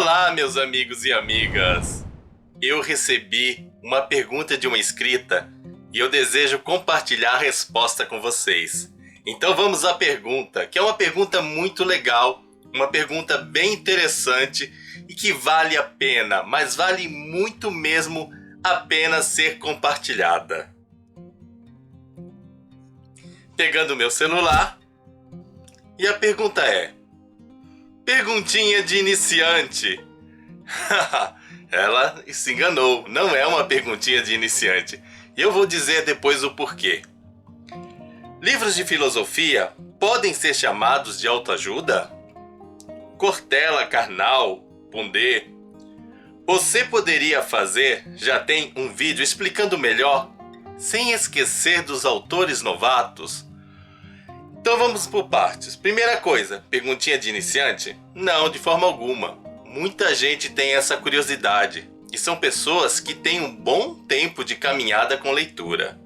Olá, meus amigos e amigas! Eu recebi uma pergunta de uma inscrita e eu desejo compartilhar a resposta com vocês. Então vamos à pergunta, que é uma pergunta muito legal, uma pergunta bem interessante e que vale a pena, mas vale muito mesmo a pena ser compartilhada. Pegando meu celular, e a pergunta é: perguntinha de iniciante. Ela se enganou, não é uma perguntinha de iniciante. E eu vou dizer depois o porquê. Livros de filosofia podem ser chamados de autoajuda? Cortella, Karnal, Pondé. Você poderia fazer, já tem um vídeo explicando melhor, sem esquecer dos autores novatos? Então vamos por partes. Primeira coisa, perguntinha de iniciante? Não, de forma alguma. Muita gente tem essa curiosidade e são pessoas que têm um bom tempo de caminhada com leitura.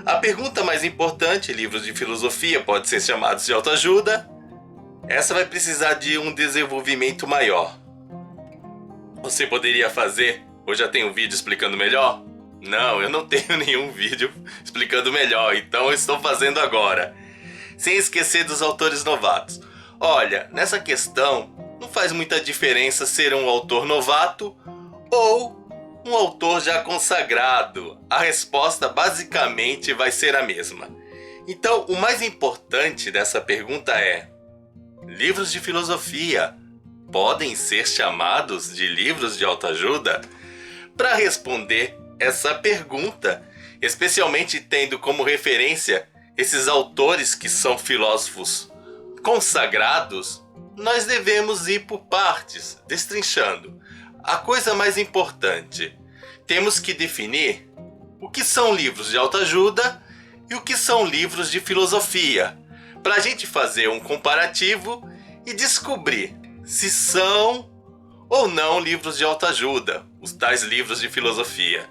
A pergunta mais importante, livros de filosofia podem ser chamados de autoajuda? Essa vai precisar de um desenvolvimento maior. Você poderia fazer, ou já tem um vídeo explicando melhor? Não, eu não tenho nenhum vídeo explicando melhor, então eu estou fazendo agora. Sem esquecer dos autores novatos. Olha, nessa questão não faz muita diferença ser um autor novato ou um autor já consagrado. A resposta basicamente vai ser a mesma. Então, o mais importante dessa pergunta é: livros de filosofia podem ser chamados de livros de autoajuda? Para responder essa pergunta, especialmente tendo como referência esses autores que são filósofos consagrados, nós devemos ir por partes, destrinchando. A coisa mais importante, temos que definir o que são livros de autoajuda e o que são livros de filosofia, para a gente fazer um comparativo e descobrir se são ou não livros de autoajuda, os tais livros de filosofia.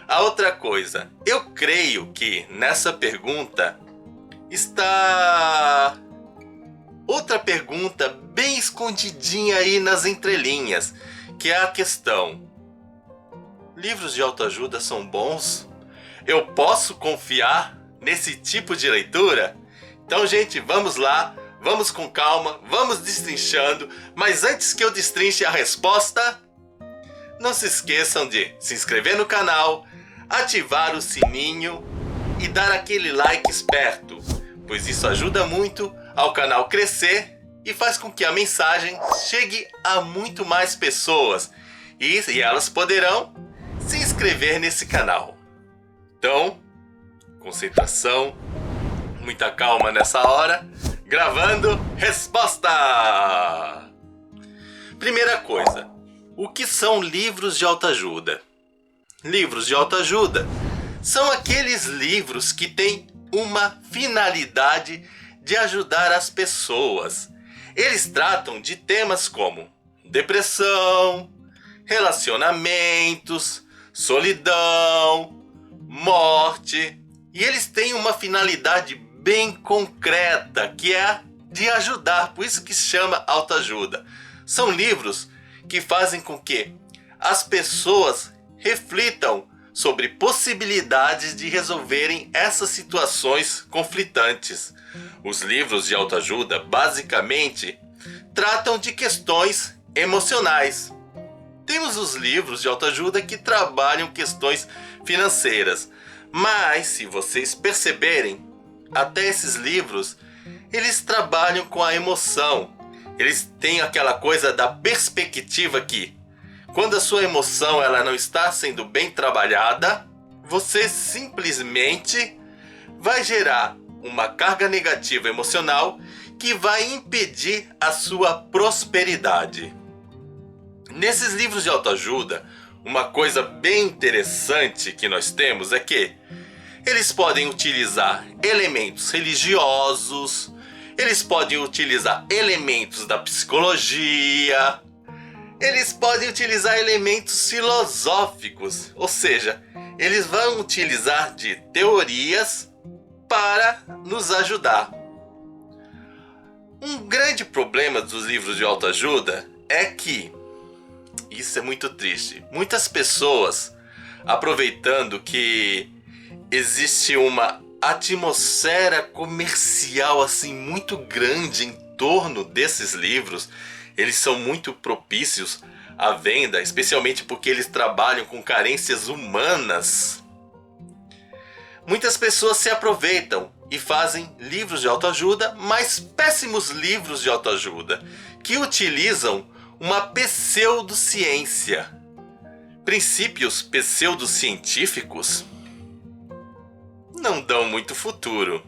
A outra coisa, eu creio que nessa pergunta está outra pergunta bem escondidinha aí nas entrelinhas, que é a questão: livros de autoajuda são bons? Eu posso confiar nesse tipo de leitura? Então, gente, vamos lá, vamos com calma, vamos destrinchando, mas antes que eu destrinche a resposta, não se esqueçam de se inscrever no canal, ativar o sininho e dar aquele like esperto, pois isso ajuda muito ao canal crescer e faz com que a mensagem chegue a muito mais pessoas e elas poderão se inscrever nesse canal. Então, concentração, muita calma nessa hora, gravando resposta! Primeira coisa, o que são livros de autoajuda? Livros de autoajuda são aqueles livros que têm uma finalidade de ajudar as pessoas. Eles tratam de temas como depressão, relacionamentos, solidão, morte. E eles têm uma finalidade bem concreta, que é de ajudar, por isso que se chama autoajuda. São livros que fazem com que as pessoas reflitam sobre possibilidades de resolverem essas situações conflitantes. Os livros de autoajuda basicamente tratam de questões emocionais. Temos os livros de autoajuda que trabalham questões financeiras, mas se vocês perceberem, até esses livros, eles trabalham com a emoção. Eles têm aquela coisa da perspectiva que, quando a sua emoção ela não está sendo bem trabalhada, você simplesmente vai gerar uma carga negativa emocional que vai impedir a sua prosperidade. Nesses livros de autoajuda, uma coisa bem interessante que nós temos é que eles podem utilizar elementos religiosos, eles podem utilizar elementos da psicologia, eles podem utilizar elementos filosóficos, ou seja, eles vão utilizar de teorias para nos ajudar. Um grande problema dos livros de autoajuda é que isso é muito triste. Muitas pessoas, aproveitando que existe uma atmosfera comercial assim muito grande em torno desses livros, eles são muito propícios à venda, especialmente porque eles trabalham com carências humanas. Muitas pessoas se aproveitam e fazem livros de autoajuda, mas péssimos livros de autoajuda, que utilizam uma pseudociência, princípios pseudocientíficos, não dão muito futuro.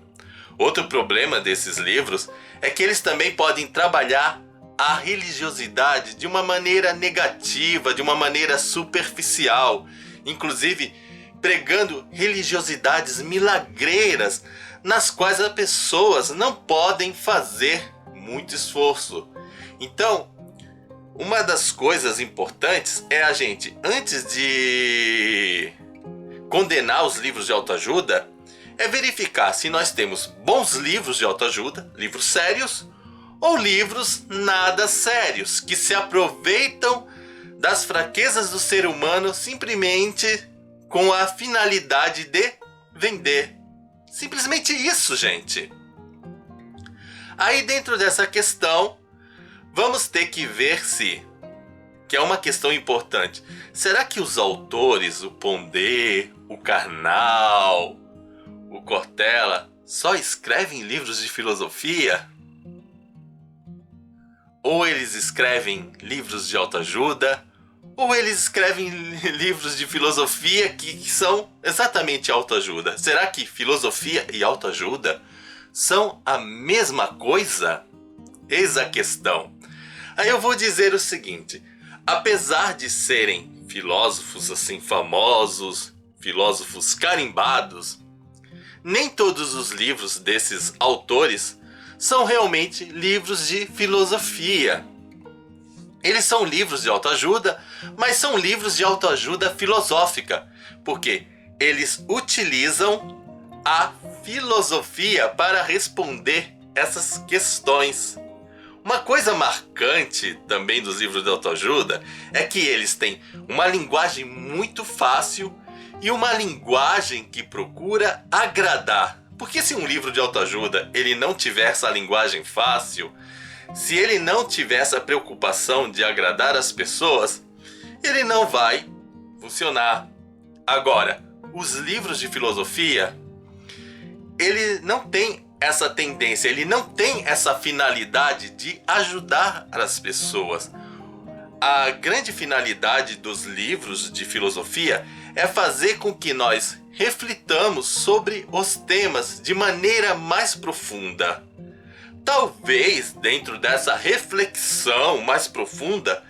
Outro problema desses livros é que eles também podem trabalhar a religiosidade de uma maneira negativa, de uma maneira superficial, inclusive pregando religiosidades milagreiras nas quais as pessoas não podem fazer muito esforço. Então, uma das coisas importantes é a gente, antes de condenar os livros de autoajuda, é verificar se nós temos bons livros de autoajuda, livros sérios, ou livros nada sérios, que se aproveitam das fraquezas do ser humano simplesmente com a finalidade de vender. Simplesmente isso, gente. Aí dentro dessa questão, vamos ter que ver se, que é uma questão importante, será que os autores, o Pondé, o Karnal, o Cortella, só escrevem livros de filosofia? Ou eles escrevem livros de autoajuda, ou eles escrevem livros de filosofia que são exatamente autoajuda? Será que filosofia e autoajuda são a mesma coisa? Eis a questão. Aí eu vou dizer o seguinte: apesar de serem filósofos assim famosos, filósofos carimbados, nem todos os livros desses autores são realmente livros de filosofia. Eles são livros de autoajuda, mas são livros de autoajuda filosófica, porque eles utilizam a filosofia para responder essas questões. Uma coisa marcante também dos livros de autoajuda é que eles têm uma linguagem muito fácil e uma linguagem que procura agradar. Porque se um livro de autoajuda ele não tiver essa linguagem fácil, se ele não tiver essa preocupação de agradar as pessoas, ele não vai funcionar. Agora, os livros de filosofia, ele não tem essa tendência, ele não tem essa finalidade de ajudar as pessoas. A grande finalidade dos livros de filosofia é fazer com que nós reflitamos sobre os temas de maneira mais profunda. Talvez dentro dessa reflexão mais profunda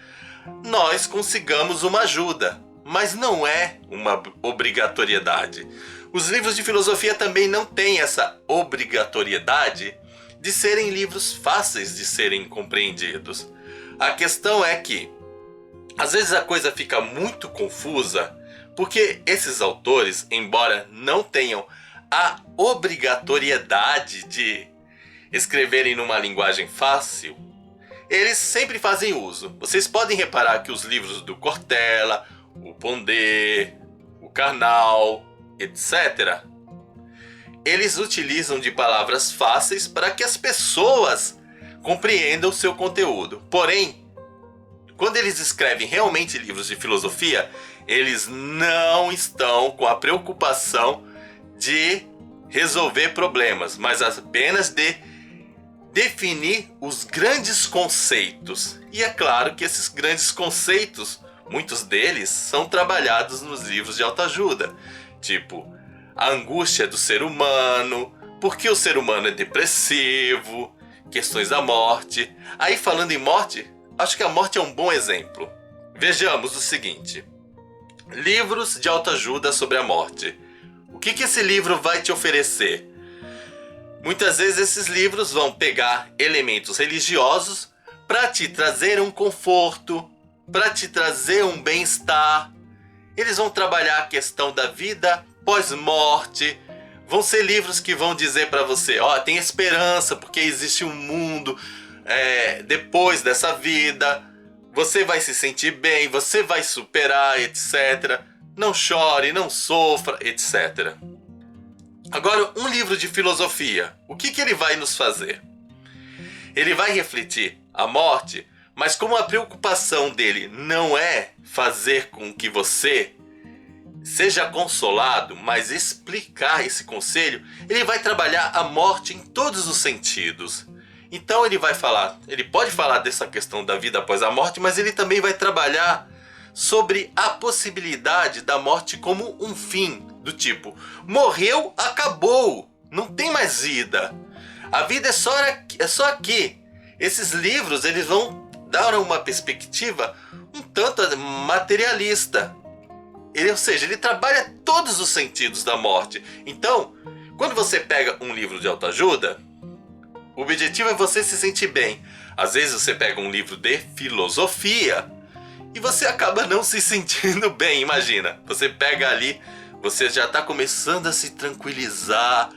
nós consigamos uma ajuda, mas não é uma obrigatoriedade. Os livros de filosofia também não têm essa obrigatoriedade de serem livros fáceis de serem compreendidos. A questão é que às vezes a coisa fica muito confusa, porque esses autores, embora não tenham a obrigatoriedade de escreverem numa linguagem fácil, eles sempre fazem uso. Vocês podem reparar que os livros do Cortella, o Pondé, o Karnal, etc., eles utilizam de palavras fáceis para que as pessoas compreendam o seu conteúdo. Porém, quando eles escrevem realmente livros de filosofia, eles não estão com a preocupação de resolver problemas, mas apenas de definir os grandes conceitos. E é claro que esses grandes conceitos, muitos deles, são trabalhados nos livros de autoajuda. Tipo, a angústia do ser humano, por que o ser humano é depressivo, questões da morte. Aí falando em morte, acho que a morte é um bom exemplo. Vejamos o seguinte: livros de autoajuda sobre a morte. O que esse livro vai te oferecer? Muitas vezes esses livros vão pegar elementos religiosos para te trazer um conforto, para te trazer um bem-estar. Eles vão trabalhar a questão da vida pós-morte. Vão ser livros que vão dizer para você: ó, tem esperança porque existe um mundo depois dessa vida. você vai se sentir bem, você vai superar, etc. Não chore, não sofra, etc. Agora, um livro de filosofia, o que ele vai nos fazer? Ele vai refletir a morte, mas como a preocupação dele não é fazer com que você seja consolado, mas explicar esse conselho, ele vai trabalhar a morte em todos os sentidos. Então ele pode falar dessa questão da vida após a morte, mas ele também vai trabalhar sobre a possibilidade da morte como um fim, do tipo, morreu, acabou, não tem mais vida. A vida é só aqui. Esses livros, eles vão dar uma perspectiva um tanto materialista. Ou seja, ele trabalha todos os sentidos da morte. Então, quando você pega um livro de autoajuda, o objetivo é você se sentir bem. Às vezes você pega um livro de filosofia e você acaba não se sentindo bem. Imagina, você pega ali, você já está começando a se tranquilizar,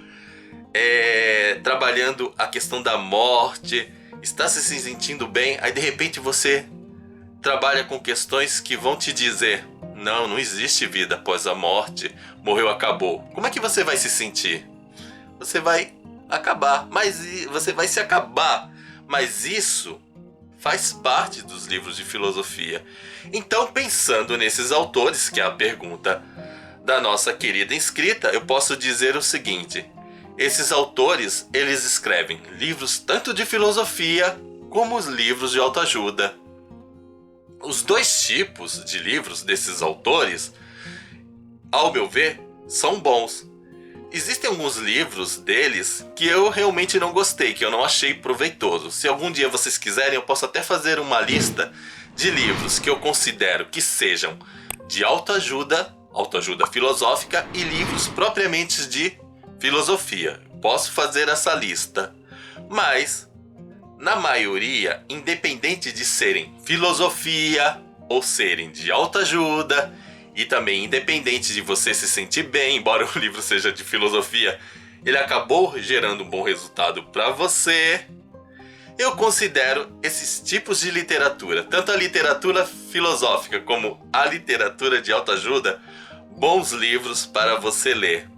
trabalhando a questão da morte, está se sentindo bem, aí de repente você trabalha com questões que vão te dizer: não existe vida após a morte, morreu, acabou. Como é que você vai se sentir? Você vai acabar, você vai se acabar, mas isso faz parte dos livros de filosofia. Então, pensando nesses autores, que é a pergunta da nossa querida inscrita, eu posso dizer o seguinte: esses autores, eles escrevem livros tanto de filosofia como os livros de autoajuda. Os dois tipos de livros desses autores, ao meu ver, são bons. Existem alguns livros deles que eu realmente não gostei, que eu não achei proveitoso. Se algum dia vocês quiserem, eu posso até fazer uma lista de livros que eu considero que sejam de autoajuda, autoajuda filosófica, e livros propriamente de filosofia. Posso fazer essa lista. Mas, na maioria, independente de serem filosofia ou serem de autoajuda, e também independente de você se sentir bem, embora o livro seja de filosofia, ele acabou gerando um bom resultado para você, eu considero esses tipos de literatura, tanto a literatura filosófica como a literatura de autoajuda, bons livros para você ler.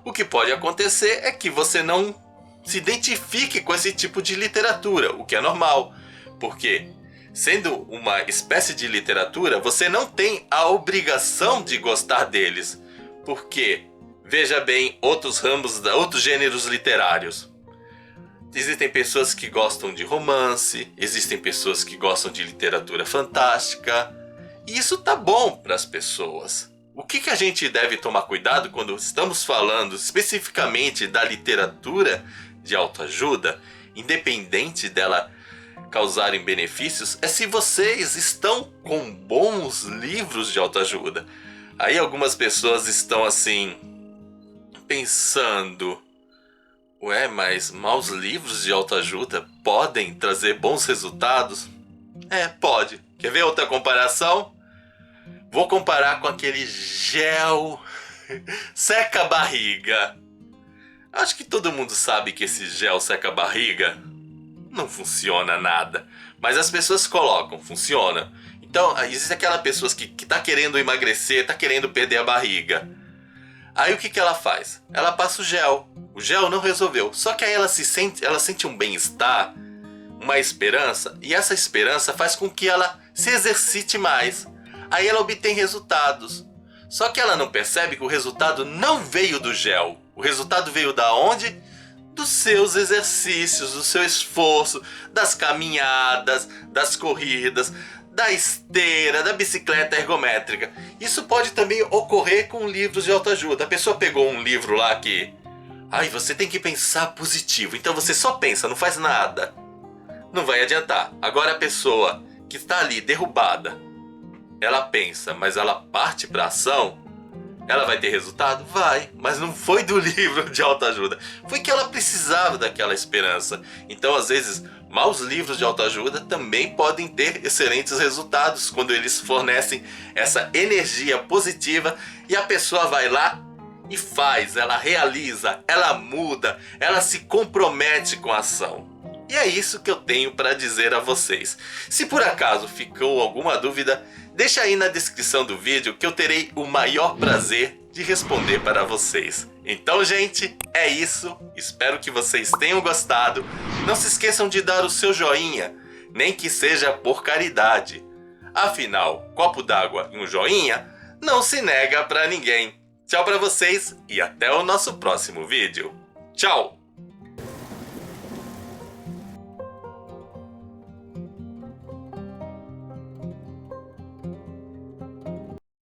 O que pode acontecer é que você não se identifique com esse tipo de literatura, o que é normal, porque sendo uma espécie de literatura, você não tem a obrigação de gostar deles, porque, veja bem, outros gêneros literários. Existem pessoas que gostam de romance, existem pessoas que gostam de literatura fantástica, e isso tá bom para as pessoas. O que a gente deve tomar cuidado quando estamos falando especificamente da literatura de autoajuda, independente dela causarem benefícios, é se vocês estão com bons livros de autoajuda. Aí algumas pessoas estão assim, pensando: ué, mas maus livros de autoajuda podem trazer bons resultados? Pode. Quer ver outra comparação? Vou comparar com aquele gel seca a barriga. Acho que todo mundo sabe que esse gel seca a barriga não funciona nada, mas as pessoas colocam, funciona. Então, existe aquela pessoa que tá querendo emagrecer, tá querendo perder a barriga. Aí o que ela faz? Ela passa o gel não resolveu, só que aí ela sente um bem-estar, uma esperança, e essa esperança faz com que ela se exercite mais. Aí ela obtém resultados, só que ela não percebe que o resultado não veio do gel. O resultado veio da onde? Dos seus exercícios, do seu esforço, das caminhadas, das corridas, da esteira, da bicicleta ergométrica. Isso pode também ocorrer com livros de autoajuda. A pessoa pegou um livro lá que... você tem que pensar positivo. Então você só pensa, não faz nada. Não vai adiantar. Agora a pessoa que está ali derrubada, ela pensa, mas ela parte para ação... ela vai ter resultado? Vai, mas não foi do livro de autoajuda. Foi que ela precisava daquela esperança. Então, às vezes, maus livros de autoajuda também podem ter excelentes resultados quando eles fornecem essa energia positiva e a pessoa vai lá e faz, ela realiza, ela muda, ela se compromete com a ação. E é isso que eu tenho para dizer a vocês. Se por acaso ficou alguma dúvida, deixa aí na descrição do vídeo que eu terei o maior prazer de responder para vocês. Então, gente, é isso. Espero que vocês tenham gostado. Não se esqueçam de dar o seu joinha, nem que seja por caridade. Afinal, copo d'água e um joinha não se nega para ninguém. Tchau para vocês e até o nosso próximo vídeo. Tchau!